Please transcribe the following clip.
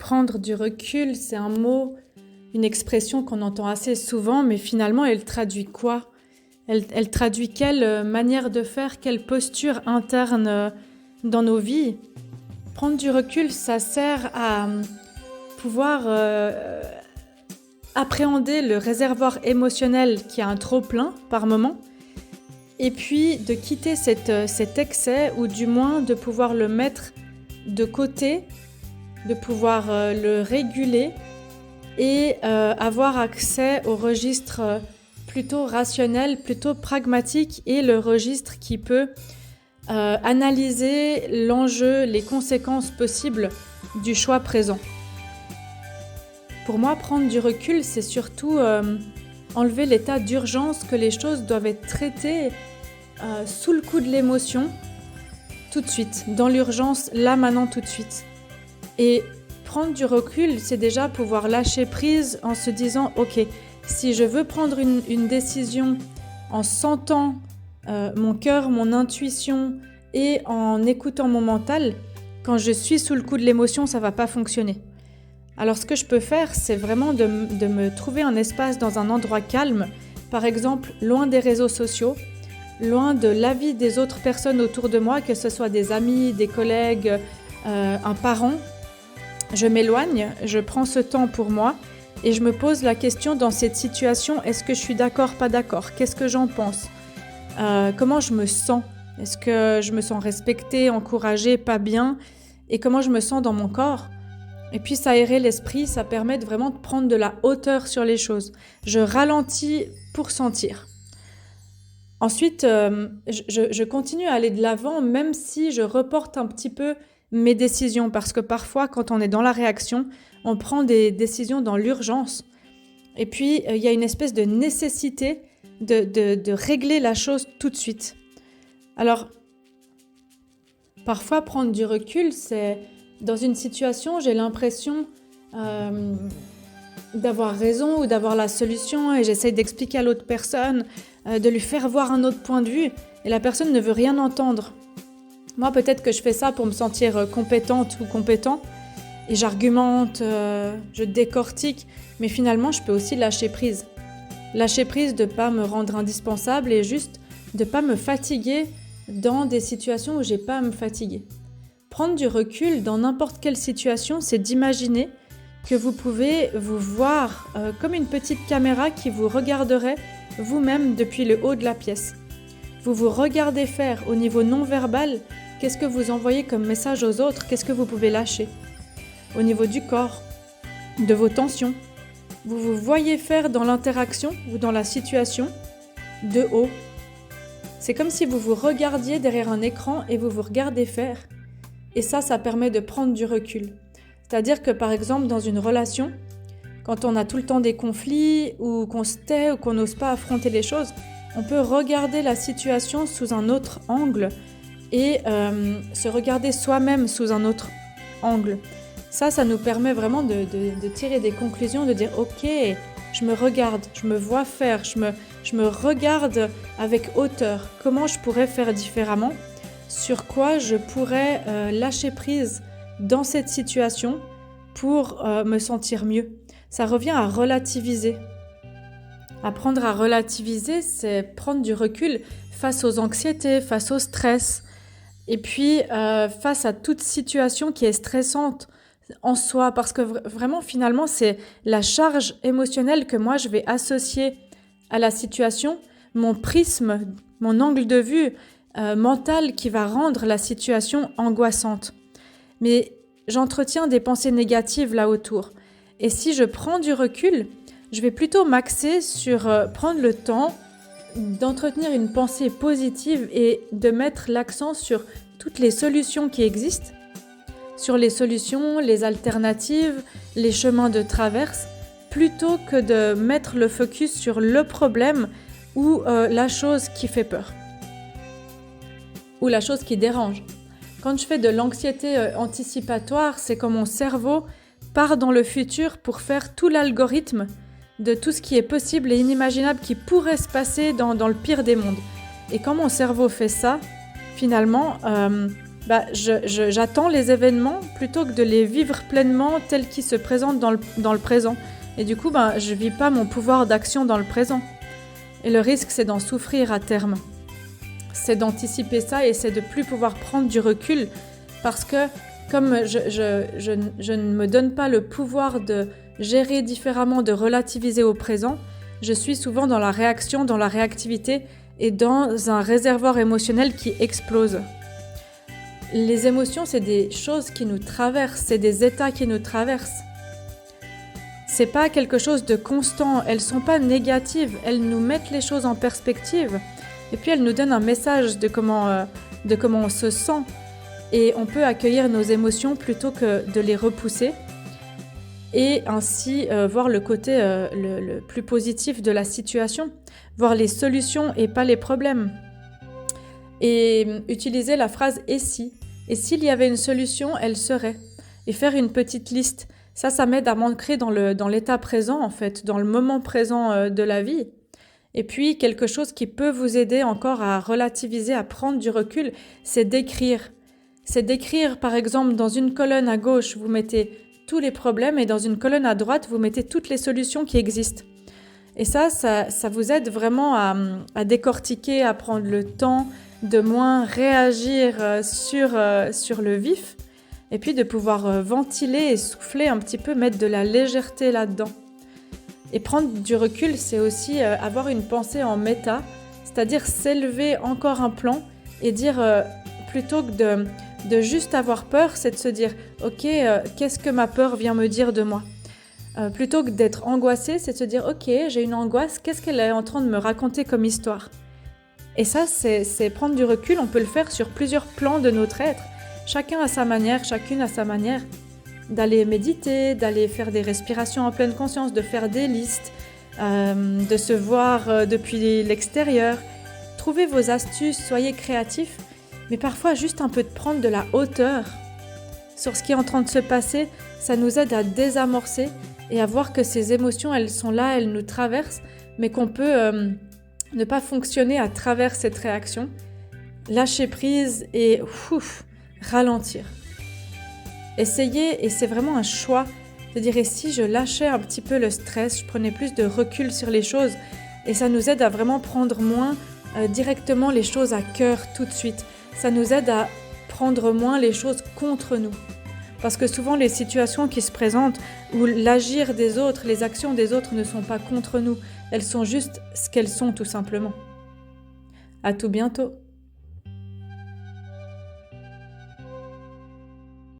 Prendre du recul, c'est un mot, une expression qu'on entend assez souvent, mais finalement, elle traduit quoi? Elle traduit quelle manière de faire, quelle posture interne dans nos vies? Prendre du recul, ça sert à pouvoir appréhender le réservoir émotionnel qui a un trop-plein par moment, et puis de quitter cet excès, ou du moins de pouvoir le mettre de côté, de pouvoir le réguler et avoir accès au registre plutôt rationnel, plutôt pragmatique, et le registre qui peut analyser l'enjeu, les conséquences possibles du choix présent. Pour moi, prendre du recul, c'est surtout enlever l'état d'urgence que les choses doivent être traitées sous le coup de l'émotion, tout de suite, dans l'urgence, là, maintenant, tout de suite. Et prendre du recul, c'est déjà pouvoir lâcher prise en se disant « Ok, si je veux prendre une décision en sentant mon cœur, mon intuition et en écoutant mon mental, quand je suis sous le coup de l'émotion, ça ne va pas fonctionner. » Alors ce que je peux faire, c'est vraiment de me trouver un espace dans un endroit calme, par exemple loin des réseaux sociaux, loin de l'avis des autres personnes autour de moi, que ce soit des amis, des collègues, un parent. Je m'éloigne, je prends ce temps pour moi et je me pose la question dans cette situation, est-ce que je suis d'accord, pas d'accord? Qu'est-ce que j'en pense? Comment je me sens? Est-ce que je me sens respectée, encouragée, pas bien? Et comment je me sens dans mon corps? Et puis s'aérer l'esprit, ça permet vraiment de prendre de la hauteur sur les choses. Je ralentis pour sentir. Ensuite, je continue à aller de l'avant, même si je reporte un petit peu mes décisions, parce que parfois, quand on est dans la réaction, on prend des décisions dans l'urgence. Et puis, il y a une espèce de nécessité de régler la chose tout de suite. Alors, parfois, prendre du recul, c'est... Dans une situation, j'ai l'impression d'avoir raison ou d'avoir la solution, et j'essaye d'expliquer à l'autre personne, de lui faire voir un autre point de vue, et la personne ne veut rien entendre. Moi, peut-être que je fais ça pour me sentir compétente ou compétent, et j'argumente, je décortique, mais finalement, je peux aussi lâcher prise. Lâcher prise de ne pas me rendre indispensable et juste de ne pas me fatiguer dans des situations où j'ai pas à me fatiguer. Prendre du recul dans n'importe quelle situation, c'est d'imaginer que vous pouvez vous voir comme une petite caméra qui vous regarderait vous-même depuis le haut de la pièce. Vous vous regardez faire au niveau non-verbal, qu'est-ce que vous envoyez comme message aux autres, qu'est-ce que vous pouvez lâcher. Au niveau du corps, de vos tensions, vous vous voyez faire dans l'interaction ou dans la situation de haut. C'est comme si vous vous regardiez derrière un écran et vous vous regardez faire. Et ça permet de prendre du recul. C'est-à-dire que par exemple, dans une relation, quand on a tout le temps des conflits ou qu'on se tait ou qu'on n'ose pas affronter les choses, on peut regarder la situation sous un autre angle et se regarder soi-même sous un autre angle. Ça nous permet vraiment de tirer des conclusions, de dire « Ok, je me regarde, je me vois faire, je me regarde avec hauteur. Comment je pourrais faire différemment ? Sur quoi je pourrais lâcher prise dans cette situation pour me sentir mieux ?» Ça revient à relativiser. Apprendre à relativiser, c'est prendre du recul face aux anxiétés, face au stress, et puis face à toute situation qui est stressante en soi, parce que vraiment finalement c'est la charge émotionnelle que moi je vais associer à la situation, mon prisme, mon angle de vue mental qui va rendre la situation angoissante. Mais j'entretiens des pensées négatives là autour. Et si je prends du recul, je vais plutôt m'axer sur prendre le temps d'entretenir une pensée positive et de mettre l'accent sur toutes les solutions qui existent, sur les solutions, les alternatives, les chemins de traverse, plutôt que de mettre le focus sur le problème ou la chose qui fait peur, ou la chose qui dérange. Quand je fais de l'anxiété anticipatoire, c'est quand mon cerveau part dans le futur pour faire tout l'algorithme de tout ce qui est possible et inimaginable qui pourrait se passer dans le pire des mondes. Et quand mon cerveau fait ça, finalement, j'attends les événements plutôt que de les vivre pleinement tels qu'ils se présentent dans le présent. Et du coup, je vis pas mon pouvoir d'action dans le présent. Et le risque, c'est d'en souffrir à terme. C'est d'anticiper ça et c'est de plus pouvoir prendre du recul parce que comme je ne me donne pas le pouvoir de gérer différemment, de relativiser au présent, je suis souvent dans la réaction, dans la réactivité et dans un réservoir émotionnel qui explose. Les émotions, c'est des choses qui nous traversent, c'est des états qui nous traversent. C'est pas quelque chose de constant, elles sont pas négatives, elles nous mettent les choses en perspective. Et puis elles nous donnent un message de comment on se sent. Et on peut accueillir nos émotions plutôt que de les repousser. Et ainsi voir le côté le plus positif de la situation. Voir les solutions et pas les problèmes. Et utiliser la phrase « et si ». Et s'il y avait une solution, elle serait. Et faire une petite liste. Ça m'aide à m'ancrer dans l'état présent, en fait, dans le moment présent de la vie. Et puis, quelque chose qui peut vous aider encore à relativiser, à prendre du recul, c'est d'écrire. C'est d'écrire, par exemple, dans une colonne à gauche, vous mettez tous les problèmes et dans une colonne à droite, vous mettez toutes les solutions qui existent. Et ça vous aide vraiment à décortiquer, à prendre le temps de moins réagir sur le vif et puis de pouvoir ventiler et souffler un petit peu, mettre de la légèreté là-dedans. Et prendre du recul, c'est aussi avoir une pensée en méta, c'est-à-dire s'élever encore un plan et dire, plutôt que de juste avoir peur, c'est de se dire « Ok, qu'est-ce que ma peur vient me dire de moi ?» Plutôt que d'être angoissé, c'est de se dire « Ok, j'ai une angoisse, qu'est-ce qu'elle est en train de me raconter comme histoire ?» Et ça, c'est prendre du recul, on peut le faire sur plusieurs plans de notre être, chacun à sa manière, chacune à sa manière. D'aller méditer, d'aller faire des respirations en pleine conscience, de faire des listes, de se voir depuis l'extérieur. Trouvez vos astuces, soyez créatifs, mais parfois juste un peu de prendre de la hauteur sur ce qui est en train de se passer, ça nous aide à désamorcer et à voir que ces émotions, elles sont là, elles nous traversent, mais qu'on peut ne pas fonctionner à travers cette réaction, lâcher prise et ralentir. Essayez, et c'est vraiment un choix, de dire et si je lâchais un petit peu le stress, je prenais plus de recul sur les choses et ça nous aide à vraiment prendre moins directement les choses à cœur tout de suite. Ça nous aide à prendre moins les choses contre nous. Parce que souvent les situations qui se présentent où l'agir des autres, les actions des autres ne sont pas contre nous, elles sont juste ce qu'elles sont tout simplement. À tout bientôt.